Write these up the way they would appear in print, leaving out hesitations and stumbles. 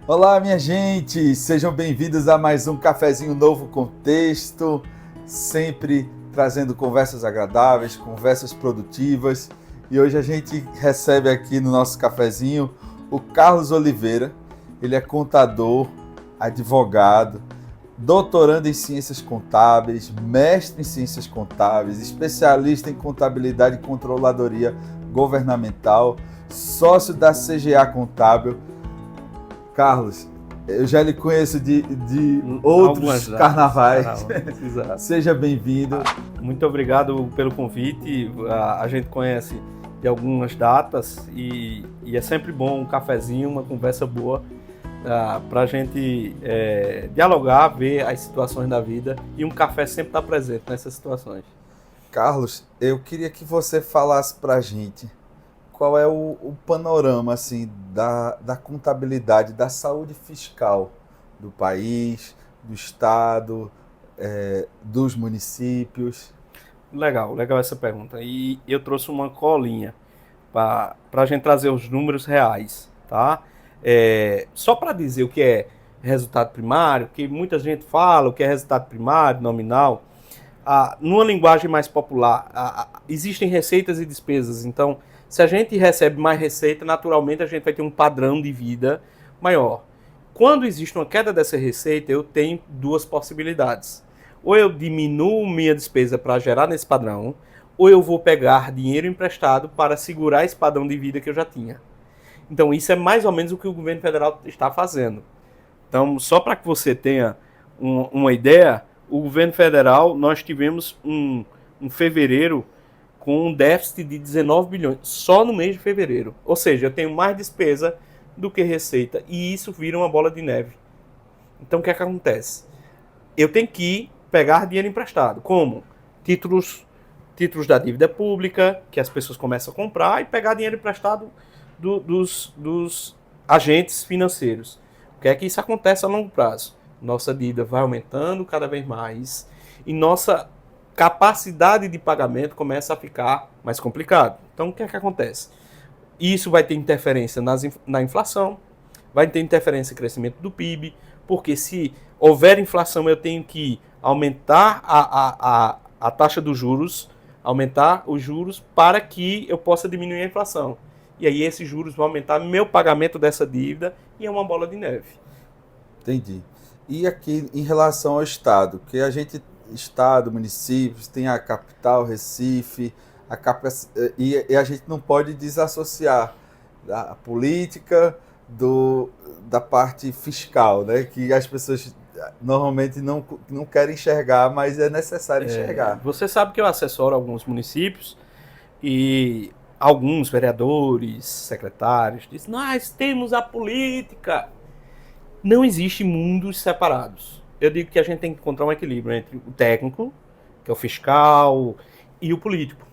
Olá, minha gente! Sejam bem-vindos a mais um Cafezinho Novo Contexto, sempre trazendo conversas agradáveis, conversas produtivas. E hoje a gente recebe aqui no nosso cafezinho o Carlos Oliveira. Ele é contador, advogado, doutorando em ciências contábeis, mestre em ciências contábeis, especialista em contabilidade e controladoria governamental, sócio da CGA Contábil. Carlos, eu já lhe conheço de outros carnavais. Seja bem-vindo. Muito obrigado pelo convite. A gente conhece de algumas datas e é sempre bom um cafezinho, uma conversa boa para a gente dialogar, ver as situações da vida, e um café sempre está presente nessas situações. Carlos, eu queria que você falasse para a gente qual é o panorama assim, da contabilidade, da saúde fiscal do país, do estado, dos municípios. Legal essa pergunta. E eu trouxe uma colinha para a gente trazer os números reais, tá? Só para dizer o que é resultado primário, que muita gente fala o que é resultado primário, nominal. Numa linguagem mais popular, existem receitas e despesas. Então, se a gente recebe mais receita, naturalmente a gente vai ter um padrão de vida maior. Quando existe uma queda dessa receita, eu tenho duas possibilidades. Ou eu diminuo minha despesa para gerar nesse padrão, ou eu vou pegar dinheiro emprestado para segurar esse padrão de vida que eu já tinha. Então, isso é mais ou menos o que o governo federal está fazendo. Então, só para que você tenha uma ideia, o governo federal, nós tivemos um fevereiro com um déficit de 19 bilhões, só no mês de fevereiro. Ou seja, eu tenho mais despesa do que receita, e isso vira uma bola de neve. Então, o que é que acontece? Eu tenho que pegar dinheiro emprestado. Como? Títulos da dívida pública, que as pessoas começam a comprar, e pegar dinheiro emprestado dos agentes financeiros. O que é que isso acontece a longo prazo? Nossa dívida vai aumentando cada vez mais, e nossa capacidade de pagamento começa a ficar mais complicado. Então, o que é que acontece? Isso vai ter interferência na inflação, vai ter interferência no crescimento do PIB, porque se houver inflação, eu tenho que aumentar a taxa dos juros, aumentar os juros para que eu possa diminuir a inflação. E aí esses juros vão aumentar meu pagamento dessa dívida, e é uma bola de neve. Entendi. E aqui em relação ao Estado, que a gente, Estado, municípios, tem a capital, Recife, e a gente não pode desassociar a política da parte fiscal, né? Que as pessoas normalmente não querem enxergar, mas é necessário enxergar. Você sabe que eu assessoro alguns municípios e alguns vereadores, secretários dizem: nós temos a política. Não existe mundos separados. Eu digo que a gente tem que encontrar um equilíbrio entre o técnico, que é o fiscal, e o político.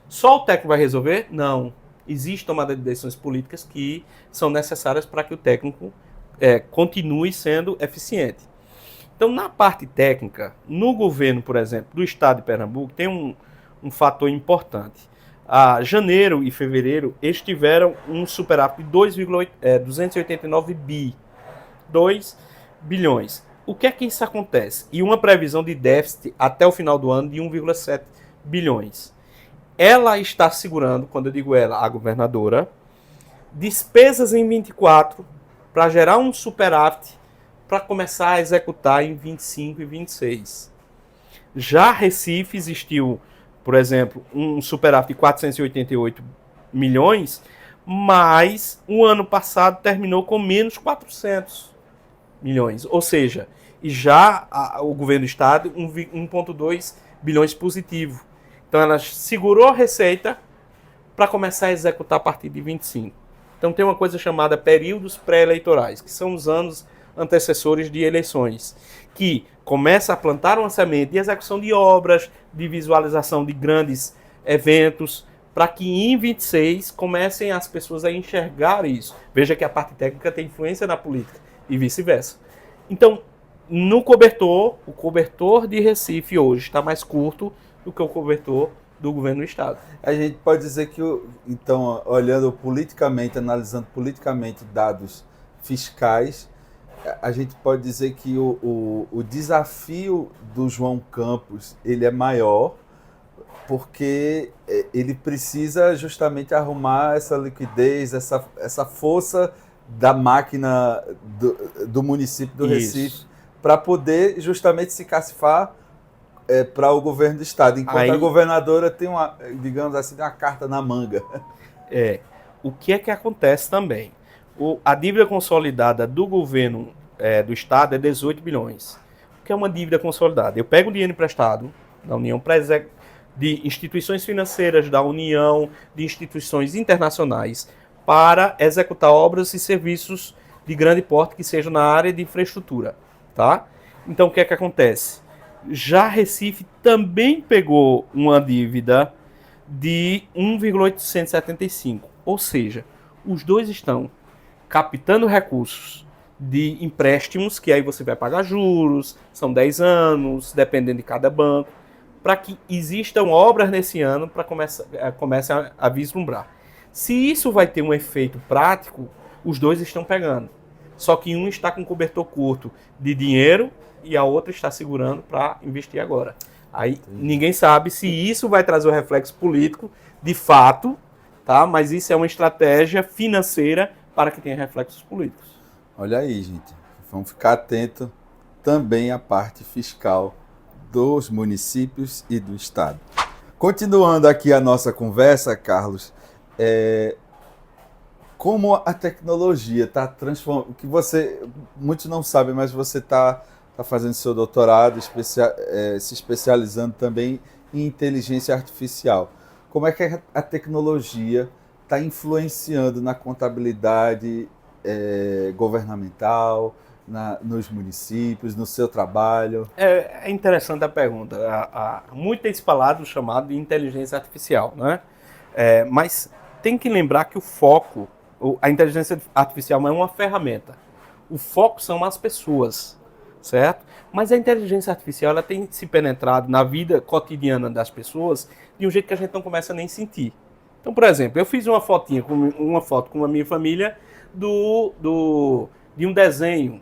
Só o técnico vai resolver? Não. Existe tomada de decisões políticas que são necessárias para que o técnico continue sendo eficiente. Então, na parte técnica, no governo, por exemplo, do estado de Pernambuco, tem um fator importante. Janeiro e fevereiro, eles tiveram um superávit de 289 bi. 2 bilhões. O que é que isso acontece? E uma previsão de déficit até o final do ano de 1,7 bilhões. Ela está segurando, quando eu digo ela, a governadora, despesas em 24 para gerar um superávit para começar a executar em 25 e 26. Já Recife existiu, por exemplo, um superávit de 488 milhões, mas o ano passado terminou com menos 400 milhões. Ou seja, e já o governo do estado 1,2 bilhões positivo. Então ela segurou a receita para começar a executar a partir de 25. Então tem uma coisa chamada períodos pré-eleitorais, que são os anos antecessores de eleições, que começa a plantar uma semente de execução de obras, de visualização de grandes eventos, para que em 26 comecem as pessoas a enxergar isso. Veja que a parte técnica tem influência na política e vice-versa. Então, no cobertor, o cobertor de Recife hoje está mais curto do que o cobertor do governo do estado. A gente pode dizer que, então, olhando politicamente, analisando politicamente dados fiscais, a gente pode dizer que o desafio do João Campos ele é maior, porque ele precisa justamente arrumar essa liquidez, essa força da máquina do município do Recife, para poder justamente se cacifar para o governo do estado, enquanto a governadora tem uma, digamos assim, uma carta na manga. O que é que acontece também? A dívida consolidada do governo do estado é 18 bilhões. O que é uma dívida consolidada? Eu pego o dinheiro emprestado da União de instituições financeiras da União, de instituições internacionais, para executar obras e serviços de grande porte que sejam na área de infraestrutura, tá? Então, o que é que acontece? Já Recife também pegou uma dívida de 1,875, ou seja, os dois estão captando recursos de empréstimos, que aí você vai pagar juros, são 10 anos, dependendo de cada banco, para que existam obras nesse ano para comece a vislumbrar. Se isso vai ter um efeito prático, os dois estão pegando. Só que um está com cobertor curto de dinheiro e a outra está segurando para investir agora. Aí ninguém sabe se isso vai trazer um reflexo político de fato, tá? Mas isso é uma estratégia financeira para que tenha reflexos políticos. Olha aí, gente. Vamos ficar atento também à parte fiscal dos municípios e do estado. Continuando aqui a nossa conversa, Carlos, como a tecnologia está transformando, que muitos não sabem, mas você está fazendo seu doutorado, se especializando também em inteligência artificial. Como é que a tecnologia está influenciando na contabilidade governamental, nos municípios, no seu trabalho? É interessante a pergunta. Muito tem se falado chamado de inteligência artificial, né? Mas tem que lembrar que a inteligência artificial não é uma ferramenta. O foco são as pessoas, certo? Mas a inteligência artificial ela tem se penetrado na vida cotidiana das pessoas de um jeito que a gente não começa a nem sentir. Então, por exemplo, eu fiz uma foto com a minha família de um desenho.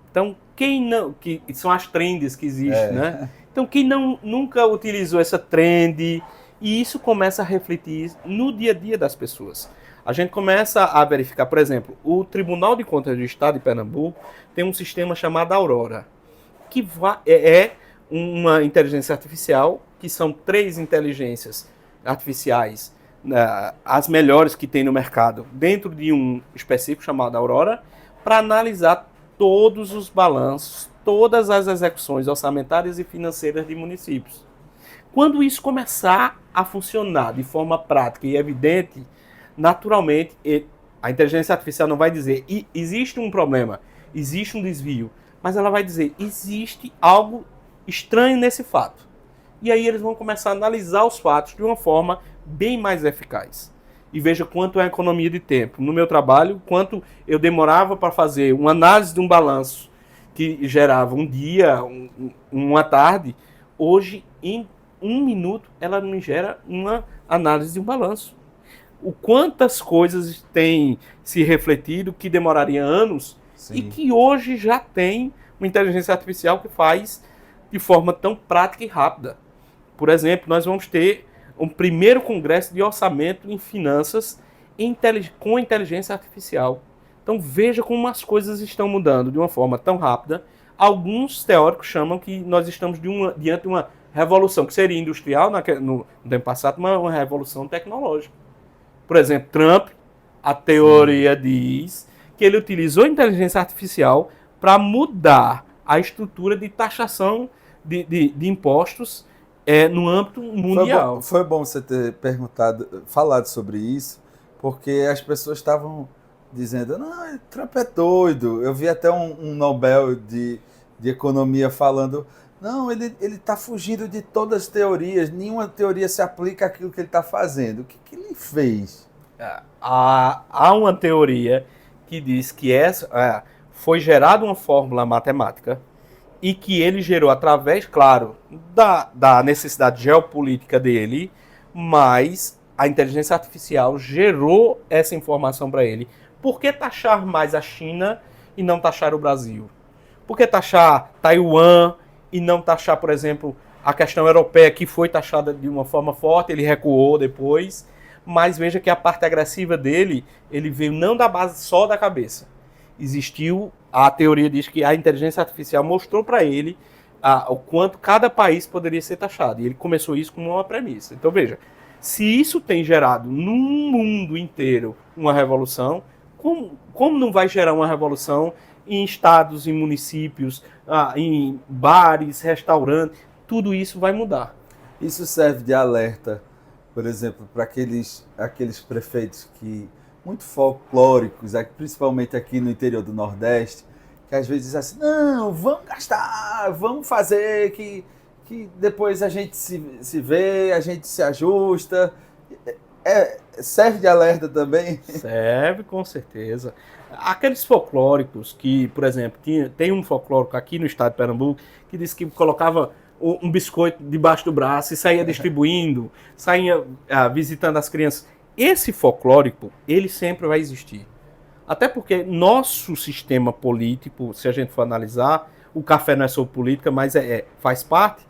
Então, que são as trends que existem, né? Então, quem nunca utilizou essa trend, e isso começa a refletir no dia a dia das pessoas. A gente começa a verificar, por exemplo, o Tribunal de Contas do Estado de Pernambuco tem um sistema chamado Aurora, que é uma inteligência artificial, que são 3 inteligências artificiais, as melhores que tem no mercado, dentro de um específico chamado Aurora, para analisar todos os balanços, todas as execuções orçamentárias e financeiras de municípios. Quando isso começar a funcionar de forma prática e evidente, naturalmente, a inteligência artificial não vai dizer existe um problema, existe um desvio, mas ela vai dizer existe algo estranho nesse fato. E aí eles vão começar a analisar os fatos de uma forma bem mais eficaz. E veja quanto é a economia de tempo. No meu trabalho, quanto eu demorava para fazer uma análise de um balanço que gerava um dia, uma tarde, hoje, em 1 minuto, ela me gera uma análise de um balanço. O quantas coisas têm se refletido que demoraria anos. Sim. E que hoje já tem uma inteligência artificial que faz de forma tão prática e rápida. Por exemplo, nós vamos ter um primeiro congresso de orçamento em finanças com inteligência artificial. Então veja como as coisas estão mudando de uma forma tão rápida. Alguns teóricos chamam que nós estamos diante de uma revolução, que seria industrial no tempo passado, mas uma revolução tecnológica. Por exemplo, Trump, a teoria diz que ele utilizou a inteligência artificial para mudar a estrutura de taxação de impostos no âmbito mundial. Foi bom você ter falado sobre isso, porque as pessoas estavam dizendo, não, Trump é doido. Eu vi até um Nobel de economia falando, não, ele está fugindo de todas as teorias, nenhuma teoria se aplica àquilo que ele está fazendo. O que ele fez? Há uma teoria que diz que foi gerada uma fórmula matemática e que ele gerou através, claro, da necessidade geopolítica dele, mas a inteligência artificial gerou essa informação para ele. Por que taxar mais a China e não taxar o Brasil? Por que taxar Taiwan e não taxar, por exemplo, a questão europeia, que foi taxada de uma forma forte, ele recuou depois, mas veja que a parte agressiva dele, ele veio não da base só da cabeça. Existiu, a teoria diz que a inteligência artificial mostrou para ele o quanto cada país poderia ser taxado. E ele começou isso com uma premissa. Então veja, se isso tem gerado no mundo inteiro uma revolução, como não vai gerar uma revolução em estados, em municípios, em bares, restaurantes? Tudo isso vai mudar. Isso serve de alerta, por exemplo, para aqueles prefeitos que muito folclóricos, principalmente aqui no interior do Nordeste, que às vezes dizem assim, não, vamos gastar, vamos fazer, que depois a gente se vê, a gente se ajusta. Serve de alerta também? Serve, com certeza. Aqueles folclóricos que, por exemplo, tem um folclórico aqui no estado de Pernambuco que disse que colocava um biscoito debaixo do braço e saía distribuindo, saía visitando as crianças. Esse folclórico, ele sempre vai existir. Até porque nosso sistema político, se a gente for analisar, o café não é sobre política, mas faz parte.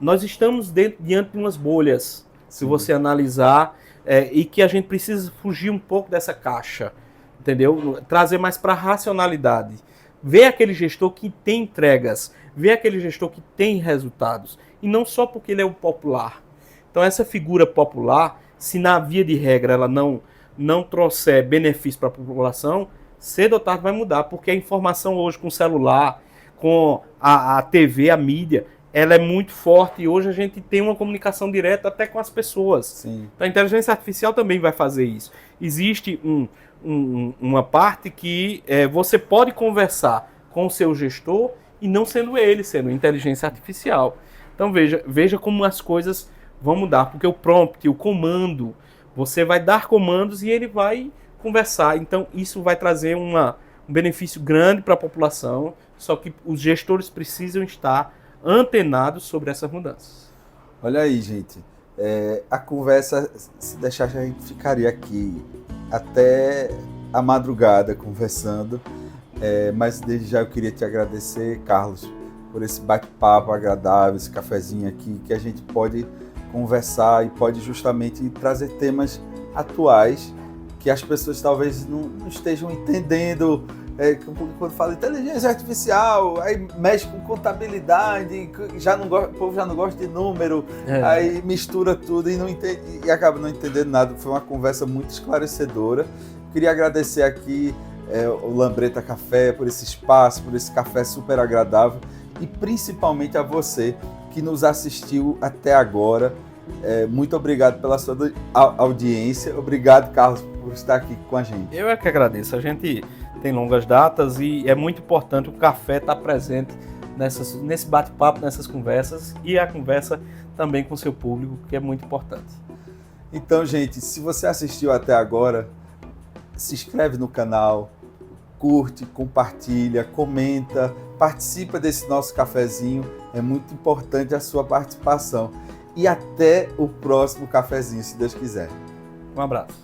Nós estamos diante de umas bolhas, se você analisar, e que a gente precisa fugir um pouco dessa caixa, entendeu? Trazer mais para a racionalidade. Ver aquele gestor que tem entregas, ver aquele gestor que tem resultados, e não só porque ele é o popular. Então essa figura popular, se na via de regra ela não trouxer benefício para a população, cedo ou tarde vai mudar, porque a informação hoje com o celular, com a TV, a mídia, ela é muito forte e hoje a gente tem uma comunicação direta até com as pessoas. Sim. Então a inteligência artificial também vai fazer isso. Existe uma parte que você pode conversar com o seu gestor e não sendo ele, sendo inteligência artificial. Então veja como as coisas vão mudar, porque o prompt, o comando, você vai dar comandos e ele vai conversar. Então isso vai trazer um benefício grande para a população, só que os gestores precisam estar antenados sobre essas mudanças. Olha aí, gente. A conversa, se deixar, a gente ficaria aqui até a madrugada conversando. Mas desde já eu queria te agradecer, Carlos, por esse bate-papo agradável, esse cafezinho aqui, que a gente pode conversar e pode justamente trazer temas atuais que as pessoas talvez não estejam entendendo. Quando fala inteligência artificial, aí mexe com contabilidade, o povo já não gosta de número, aí mistura tudo e não entende, e acaba não entendendo nada. Foi uma conversa muito esclarecedora. Queria agradecer aqui o Lambreta Café por esse espaço, por esse café super agradável e principalmente a você que nos assistiu até agora. Muito obrigado pela sua audiência. Obrigado, Carlos, por estar aqui com a gente. Eu é que agradeço. A gente tem longas datas e é muito importante o café estar presente nesse bate-papo, nessas conversas e a conversa também com o seu público, que é muito importante. Então, gente, se você assistiu até agora, se inscreve no canal, curte, compartilha, comenta, participa desse nosso cafezinho. É muito importante a sua participação. E até o próximo cafezinho, se Deus quiser. Um abraço.